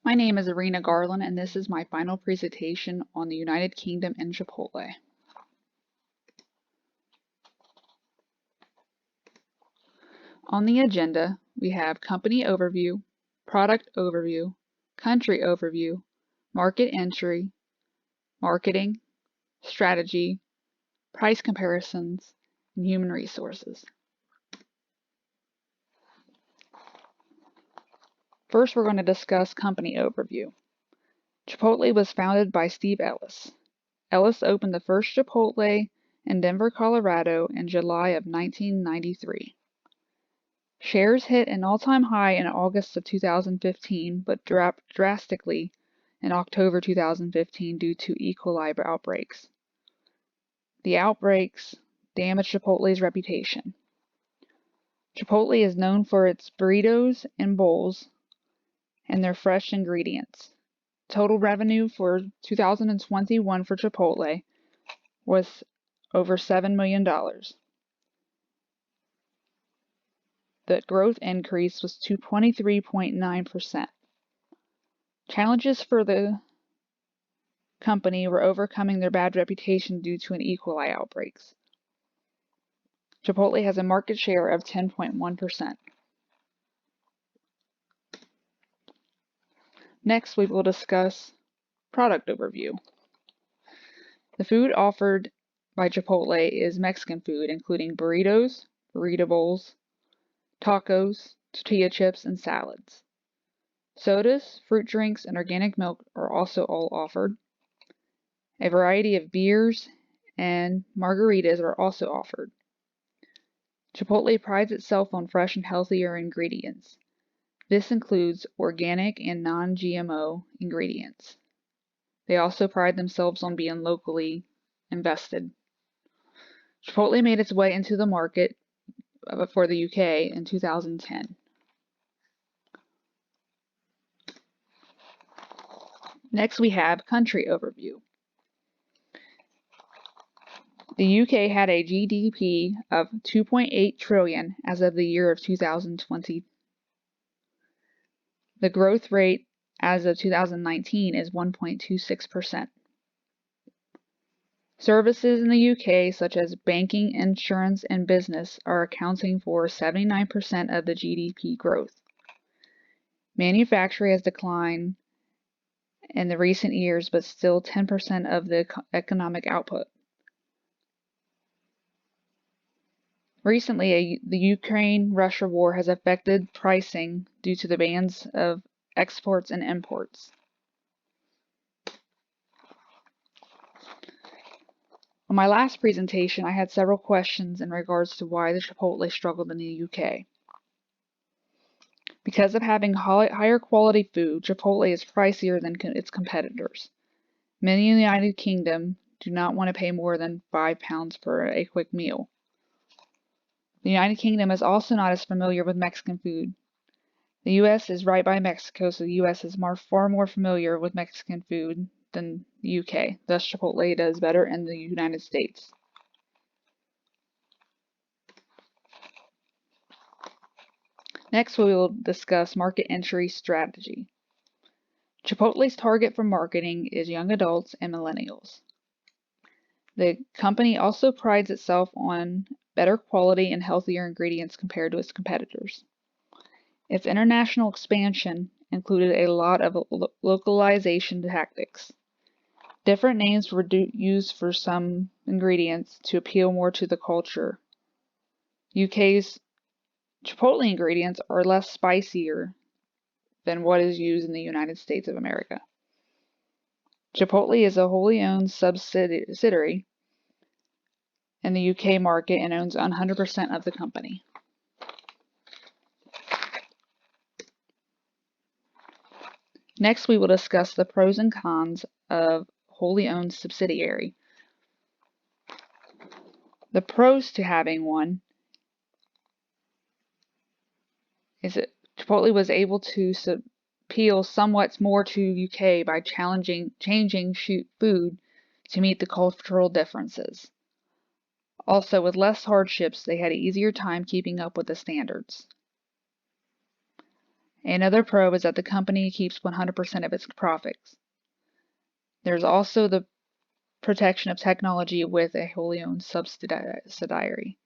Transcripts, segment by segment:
My name is Arena Garland, and this is my final presentation on the United Kingdom and Chipotle. On the agenda, we have company overview, product overview, country overview, market entry, marketing, strategy, price comparisons, and human resources. First, we're going to discuss company overview. Chipotle was founded by Steve Ellis. Ellis opened the first Chipotle in Denver, Colorado in July of 1993. Shares hit an all-time high in August of 2015, but dropped drastically in October 2015 due to E. coli outbreaks. The outbreaks damaged Chipotle's reputation. Chipotle is known for its burritos and bowls and their fresh ingredients. Total revenue for 2021 for Chipotle was over $7 million. The growth increase was to 23.9%. Challenges for the company were overcoming their bad reputation due to an E. coli outbreaks. Chipotle has a market share of 10.1%. Next, we will discuss product overview. The food offered by Chipotle is Mexican food, including burritos, burrito bowls, tacos, tortilla chips, and salads. Sodas, fruit drinks, and organic milk are also all offered. A variety of beers and margaritas are also offered. Chipotle prides itself on fresh and healthier ingredients. This includes organic and non-GMO ingredients. They also pride themselves on being locally invested. Chipotle made its way into the market for the UK in 2010. Next, we have country overview. The UK had a GDP of 2.8 trillion as of the year of 2020. The growth rate as of 2019 is 1.26%. Services in the UK, such as banking, insurance, and business, are accounting for 79% of the GDP growth. Manufacturing has declined in the recent years, but still 10% of the economic output. Recently, the Ukraine-Russia war has affected pricing due to the bans of exports and imports. On my last presentation, I had several questions in regards to why the Chipotle struggled in the UK. Because of having higher quality food, Chipotle is pricier than its competitors. Many in the United Kingdom do not want to pay more than £5 for a quick meal. The United Kingdom is also not as familiar with Mexican food. The US is right by Mexico, so the US is far more familiar with Mexican food than the UK. Thus, Chipotle does better in the United States. Next, we will discuss market entry strategy. Chipotle's target for marketing is young adults and millennials. The company also prides itself on better quality and healthier ingredients compared to its competitors. Its international expansion included a lot of localization tactics. Different names were used for some ingredients to appeal more to the culture. UK's Chipotle ingredients are less spicier than what is used in the United States of America. Chipotle is a wholly owned subsidiary in the UK market and owns 100% of the company. Next, we will discuss the pros and cons of wholly owned subsidiary. The pros to having one is that Chipotle was able to appeal somewhat more to UK by changing food to meet the cultural differences. Also, with less hardships, they had an easier time keeping up with the standards. Another pro is that the company keeps 100% of its profits. There's also the protection of technology with a wholly owned subsidiary.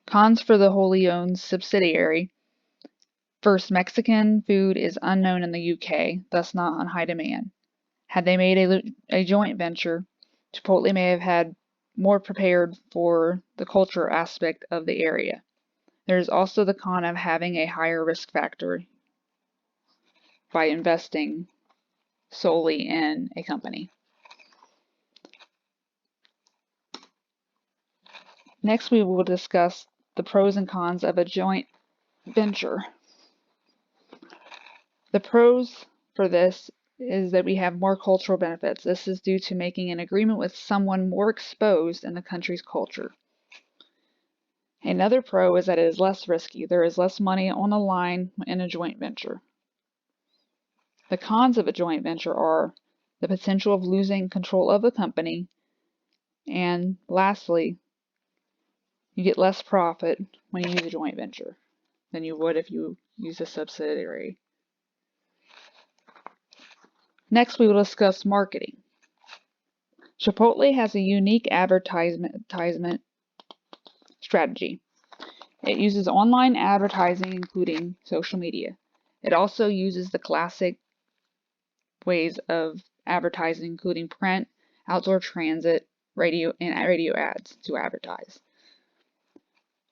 Cons for the wholly owned subsidiary. First, Mexican food is unknown in the UK, thus not on high demand. Had they made a joint venture, Chipotle may have had more prepared for the culture aspect of the area. There is also the con of having a higher risk factor by investing solely in a company. Next, we will discuss the pros and cons of a joint venture. The pros for this is that we have more cultural benefits. This is due to making an agreement with someone more exposed in the country's culture. Another pro is that it is less risky. There is less money on the line in a joint venture. The cons of a joint venture are the potential of losing control of the company, and lastly, you get less profit when you use a joint venture than you would if you use a subsidiary. Next, we will discuss marketing. Chipotle has a unique advertisement strategy. It uses online advertising, including social media. It also uses the classic ways of advertising, including print, outdoor transit, radio, and radio ads to advertise.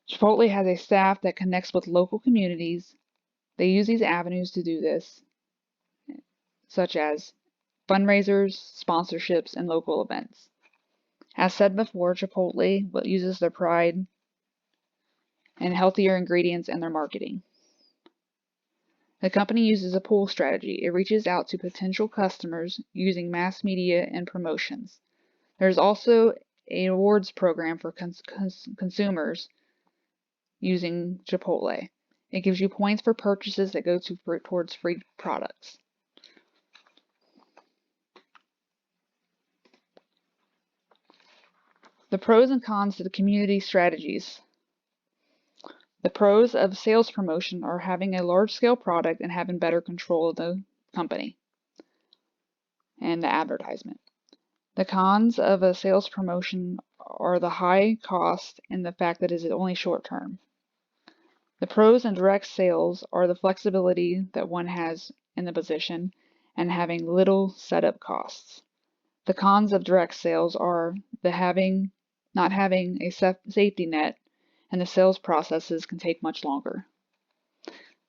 Chipotle has a staff that connects with local communities. They use these avenues to do this, such as fundraisers, sponsorships, and local events. As said before, Chipotle uses their pride and healthier ingredients in their marketing. The company uses a pull strategy. It reaches out to potential customers using mass media and promotions. There's also an awards program for consumers using Chipotle. It gives you points for purchases that go towards free products. The pros and cons to the community strategies. The pros of sales promotion are having a large-scale product and having better control of the company and the advertisement. The cons of a sales promotion are the high cost and the fact that it is only short term. The pros in direct sales are the flexibility that one has in the position and having little setup costs. The cons of direct sales are not having a safety net, and the sales processes can take much longer.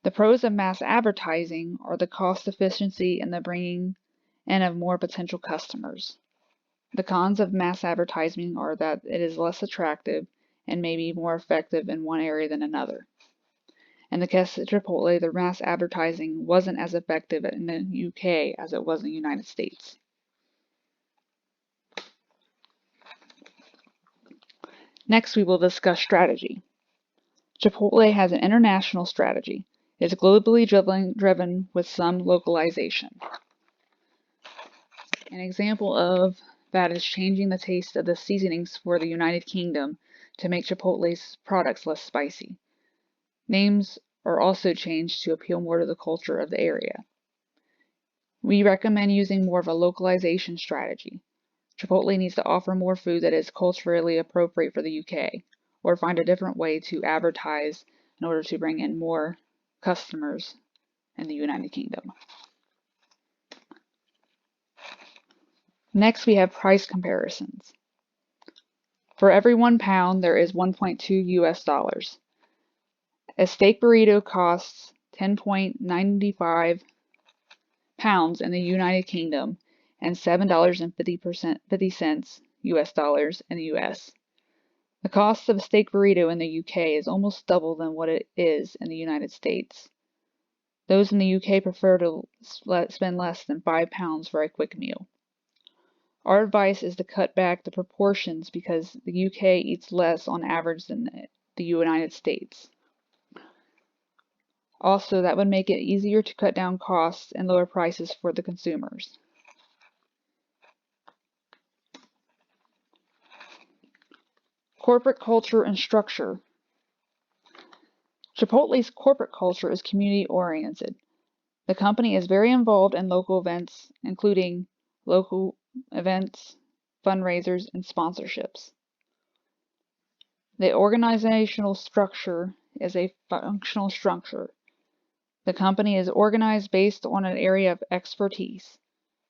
The pros of mass advertising are the cost efficiency and the bringing in of more potential customers. The cons of mass advertising are that it is less attractive and may be more effective in one area than another. In the case of Chipotle, the mass advertising wasn't as effective in the UK as it was in the United States. Next, we will discuss strategy. Chipotle has an international strategy. It is globally driven with some localization. An example of that is changing the taste of the seasonings for the United Kingdom to make Chipotle's products less spicy. Names are also changed to appeal more to the culture of the area. We recommend using more of a localization strategy. Chipotle needs to offer more food that is culturally appropriate for the UK, or find a different way to advertise in order to bring in more customers in the United Kingdom. Next, we have price comparisons. For every £1, there is 1.2 US dollars. A steak burrito costs 10.95 pounds in the United Kingdom and $7.50 US dollars in the US. The cost of a steak burrito in the UK is almost double than what it is in the United States. Those in the UK prefer to spend less than £5 for a quick meal. Our advice is to cut back the proportions because the UK eats less on average than the United States. Also, that would make it easier to cut down costs and lower prices for the consumers. Corporate culture and structure. Chipotle's corporate culture is community-oriented. The company is very involved in local events, including local events, fundraisers, and sponsorships. The organizational structure is a functional structure. The company is organized based on an area of expertise.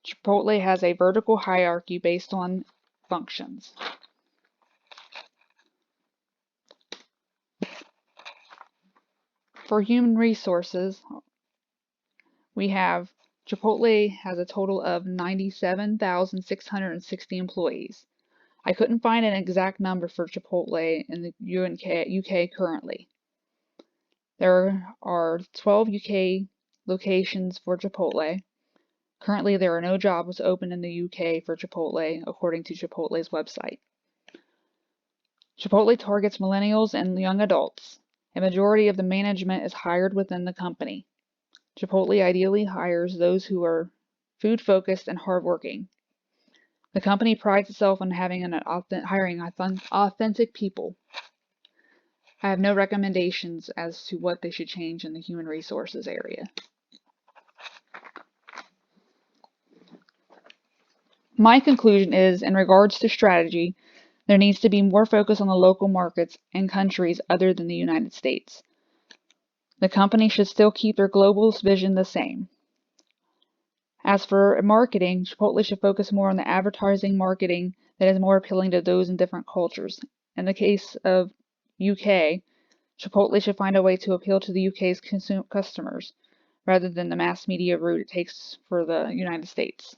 Chipotle has a vertical hierarchy based on functions. For human resources, we have Chipotle has a total of 97,660 employees. I couldn't find an exact number for Chipotle in the UK currently. There are 12 UK locations for Chipotle. Currently, there are no jobs open in the UK for Chipotle, according to Chipotle's website. Chipotle targets millennials and young adults. A majority of the management is hired within the company. Chipotle ideally hires those who are food-focused and hardworking. The company prides itself on hiring authentic people. I have no recommendations as to what they should change in the human resources area. My conclusion is, in regards to strategy, there needs to be more focus on the local markets and countries other than the United States. The company should still keep their global vision the same. As for marketing, Chipotle should focus more on the advertising marketing that is more appealing to those in different cultures. In the case of UK, Chipotle should find a way to appeal to the UK's customers, rather than the mass media route it takes for the United States.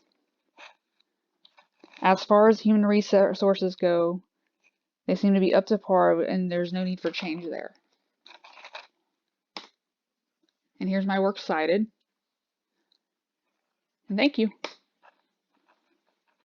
As far as human resources go, they seem to be up to par, and there's no need for change there. And here's my works cited. And thank you.